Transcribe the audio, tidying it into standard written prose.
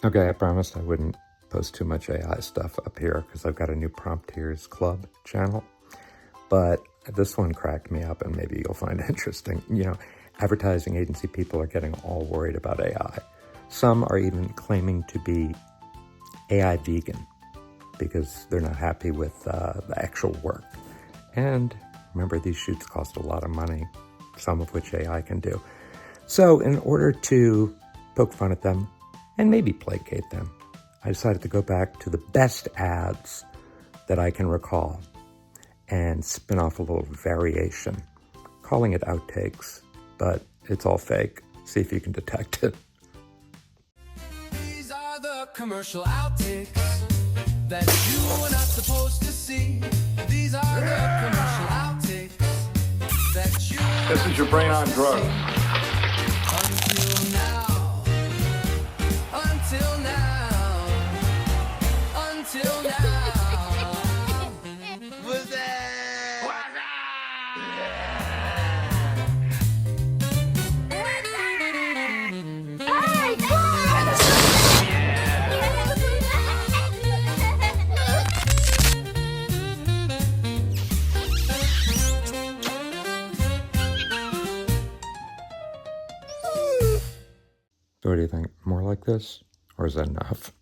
Okay, I promised I wouldn't post too much AI stuff up here because I've got a new Prompteers Club channel. But this one cracked me up and maybe you'll find it interesting. You know, advertising agency people are getting all worried about AI. Some are even claiming to be AI vegan because they're not happy with the actual work. And remember, these shoots cost a lot of money, some of which AI can do. So in order to poke fun at them and maybe placate them, I decided to go back to the best ads that I can recall and spin off a little variation, calling it Outtakes, but it's all fake. See if you can detect it. These are the commercial outtakes that you are not supposed to see. These are the commercial outtakes that you. This is your brain on drugs. Until now. Until now. Until now. Was that? So what do you think? More like this? Or is that enough?